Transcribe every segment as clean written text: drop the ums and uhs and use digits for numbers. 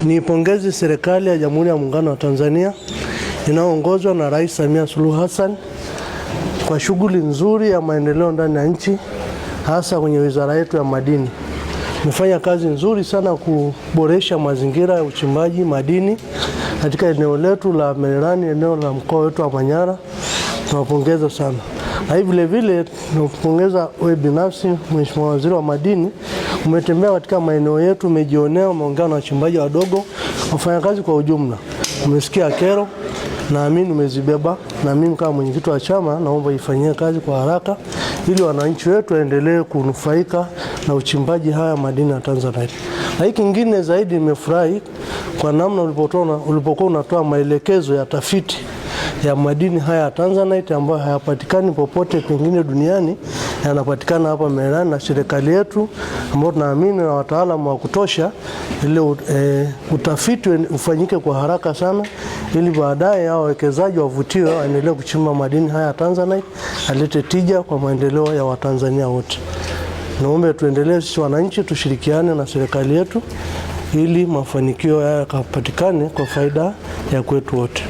Niipongeze serikali ya Jamhuri ya Muungano wa Tanzania inayoongozwa na Rais Samia Suluhu Hassan kwa shughuli nzuri ya maendeleo ndani ya nchi, hasa kwenye wizara yetu ya madini. Tumefanya kazi nzuri sana kuboresha mazingira ya uchimbaji madini katika eneo letu la Mererani, eneo la mkoa wetu wa Manyara. Tunawapongeza sana. Na hivi vile vile tunapongeza wewe binafsi Mheshimiwa Waziri wa Madini, umetembea katika maeneo yetu, umejionea, umeongea na wachimbaji wadogo, wafanyakazi kwa ujumla. Umesikia kero, naamini umezibeba, na mimi kama mwenyekiti wa chama naomba ifanyie kazi kwa haraka ili wananchi wetu waendelee kunufaika na uchimbaji haya madini ya Tanzanite. Na hiki kingine zaidi, nimefurahi kwa namna ulipokuwa unatoa maelekezo ya tafiti ya madini haya ya Tanzanite ambayo hayapatikani popote pengine duniani, yanapatikana hapa Mererani, na serikali yetu ambao tunaamini na wataalamu wa kutosha, ile utafiti ufanyike kwa haraka sana ili baadaye hao wawekezaji wavutiwe waendelee kuchimba madini haya ya Tanzanite, alete tija kwa maendeleo ya Watanzania wote. Naomba tuendelee sisi wananchi tushirikiane na serikali yetu ili mafanikio haya yakapatikane kwa faida ya kwetu wote.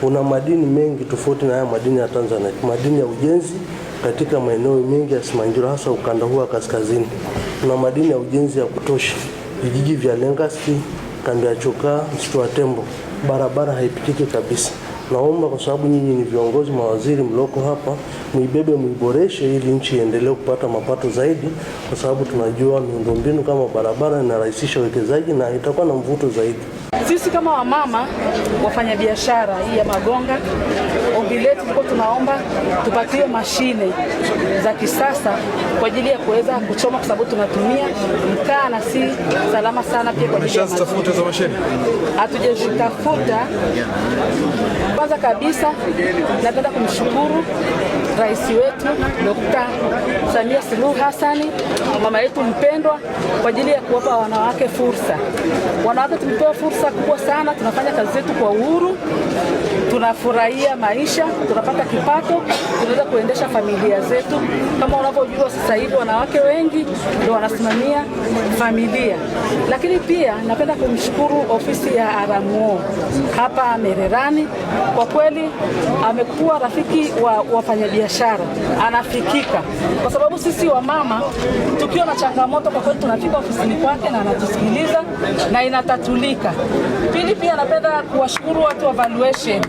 Kuna madini mengi tofauti na haya madini ya Tanzanite, madini ya ujenzi katika maeneo mengi ya Simanjiro, hasa ukanda huu wa kaskazini. Kuna madini ya ujenzi ya kutosha, vijiji vya Lengasti, kambi ya Chokaa, msitu wa Tembo, barabara haipitiki kabisa. Naomba kwa sababu nyinyi ni viongozi, mawaziri mloko hapa, muibebe, muiboreshe ili nchi iendelee kupata mapato zaidi, kwa sababu tunajua miundombinu kama barabara inarahisisha uwekezaji na itakuwa na mvuto zaidi. Sisi kama wamama wafanya biashara hii ya Magonga, ombi letu tulikuwa tunaomba tupatiwe mashine za kisasa kwa ajili ya kuweza kuchoma, kwa sababu tunatumia mkaa na si salama sana pia kwa ajili ya tafuta za mashine. Hatujazitafuta. Kwanza kabisa napenda kumshukuru Rais wetu Dr. Samia Suluhu Hassan, mama yetu mpendwa, kwa ajili ya kuwapa wanawake fursa. Wanawake tumepewa fursa kubwa sana, tunafanya kazi zetu kwa uhuru, tunafurahia maisha, tunapata kipato, tunaweza kuendesha familia zetu. Kama unavyojua sasa hivi wanawake wengi ndio wanasimamia familia. Lakini pia napenda kumshukuru ofisi ya RMO hapa Mererani. Kwa kweli amekuwa rafiki wa wafanyabiashara, anafikika. Kwa sababu sisi wamama tukiwa na changamoto, kwa kweli tunafika ofisini kwake na anatusikiliza na inatatulika. Pili, pia napenda kuwashukuru watu wa valuation,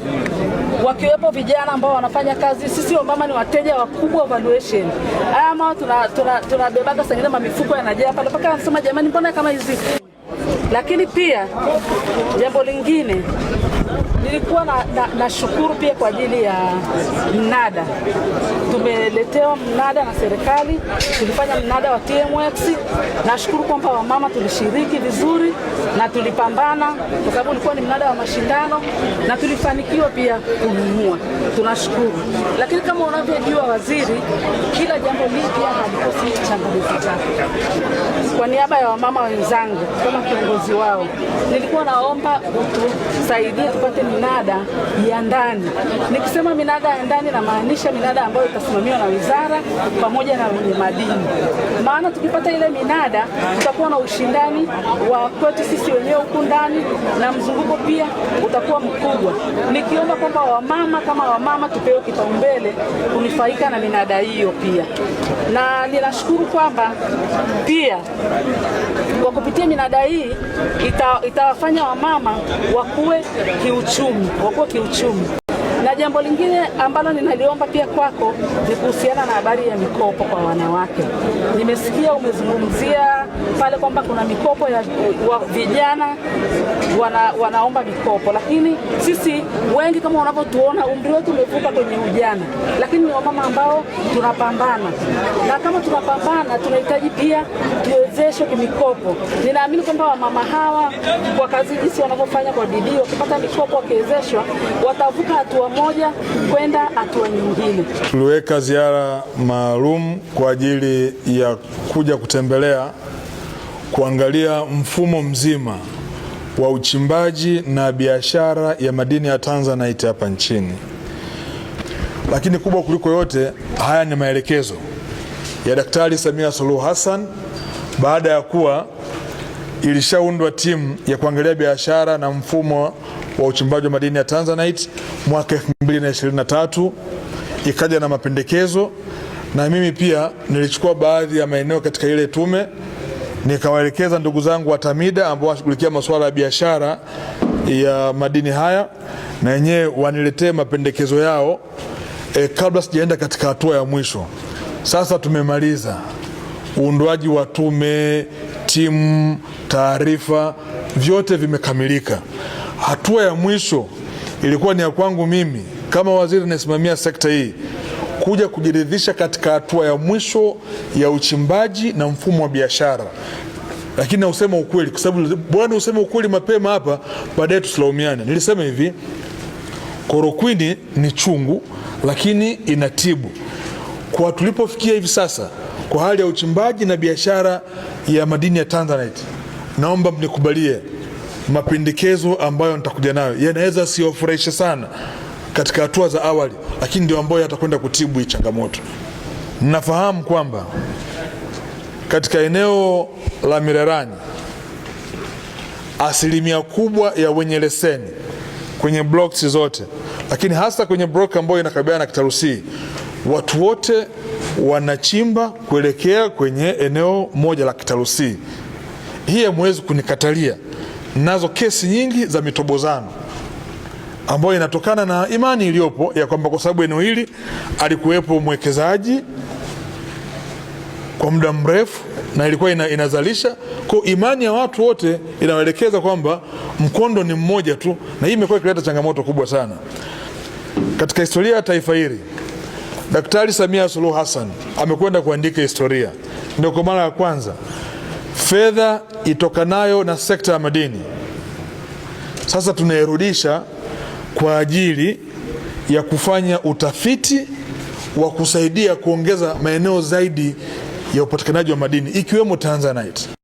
wakiwepo vijana ambao wanafanya kazi. Sisi wamama ni wateja wakubwa wa valuation. Ama tunabebaga sangine mamifuko yanajaa pale mpaka anasema jamani, mbona kama hizi. Lakini pia jambo lingine, nilikuwa na shukuru pia kwa ajili ya mnada. Tumeletewa mnada na serikali, tulifanya mnada wa TMX. Nashukuru kwamba wamama tulishiriki vizuri na tulipambana, kwa sababu ulikuwa ni mnada wa mashindano na tulifanikiwa pia kununua. Tunashukuru. Lakini kama unavyojua waziri, kila jambo lipya halikosi changamoto zake. Kwa niaba ya wamama wenzangu kama kiongozi wao, nilikuwa naomba utusaidie tupate minada ya ndani. Nikisema minada ya ndani na maanisha minada ambayo itasimamiwa na wizara pamoja na wenye madini. Maana tukipata ile minada tutakuwa na ushindani wa kwetu sisi wenyewe huku ndani na mzunguko pia utakuwa mkubwa. Nikiomba kwamba wamama kama wamama tupewe kipaumbele kunufaika na minada hiyo pia. Na ninashukuru kwamba pia kwa kupitia minada hii itawafanya wamama wakue kiuchumi. Na jambo lingine ambalo ninaliomba pia kwako ni kuhusiana na habari ya mikopo kwa wanawake. Nimesikia umezungumzia pale kwamba kuna mikopo ya vijana wanaomba mikopo, lakini sisi wengi kama unavyotuona umri wetu umevuka kwenye ujana, lakini ni wamama ambao tunapambana. Na kama tunapambana tunahitaji pia tuwezeshwe kimikopo. Ninaamini kwamba wamama hawa kwa kazi jinsi wanavyofanya kwa bidii, wakipata mikopo wakiwezeshwa, watavuka hatua moja kwenda hatua nyingine. Tuliweka ziara maalum kwa ajili ya kuja kutembelea, kuangalia mfumo mzima wa uchimbaji na biashara ya madini ya Tanzanite hapa nchini. Lakini kubwa kuliko yote, haya ni maelekezo ya Daktari Samia Suluhu Hassan baada ya kuwa ilishaundwa timu ya kuangalia biashara na mfumo wa uchimbaji wa madini ya Tanzanite mwaka 2023, ikaja na mapendekezo, na mimi pia nilichukua baadhi ya maeneo katika ile tume, nikawaelekeza ndugu zangu wa TAMIDA ambao wanashughulikia masuala ya biashara ya madini haya, na wenyewe waniletee mapendekezo yao kabla sijaenda katika hatua ya mwisho. Sasa tumemaliza uundwaji wa tume, timu, taarifa, vyote vimekamilika. Hatua ya mwisho ilikuwa ni ya kwangu mimi kama waziri nasimamia sekta hii kuja kujiridhisha katika hatua ya mwisho ya uchimbaji na mfumo wa biashara. Lakini na usema ukweli, kwa sababu bwana usema ukweli mapema hapa, baadaye tusilaumiane. Nilisema hivi, korokwini ni chungu lakini inatibu. Kwa tulipofikia hivi sasa kwa hali ya uchimbaji na biashara ya madini ya Tanzanite, naomba mnikubalie mapendekezo ambayo nitakuja nayo. Yanaweza siwafurahishe sana katika hatua za awali, lakini ndio ambayo yatakwenda kutibu hii changamoto. Ninafahamu kwamba katika eneo la Mirerani asilimia kubwa ya wenye leseni kwenye blocks zote, lakini hasa kwenye block ambayo inakabiliana na Kitalu C, watu wote wanachimba kuelekea kwenye eneo moja la Kitalu C. Hii hamwezi kunikatalia. Nazo kesi nyingi za mitobozano ambayo inatokana na imani iliyopo ya kwamba kwa sababu eneo hili alikuwepo mwekezaji kwa muda mrefu na ilikuwa inazalisha, kwa imani ya watu wote inawaelekeza kwamba mkondo ni mmoja tu, na hii imekuwa ikileta changamoto kubwa sana katika historia ya taifa hili. Daktari Samia Suluhu Hassan amekwenda kuandika historia. Ndio kwa mara ya kwanza fedha itokanayo na sekta ya madini sasa tunairudisha kwa ajili ya kufanya utafiti wa kusaidia kuongeza maeneo zaidi ya upatikanaji wa madini ikiwemo Tanzanite.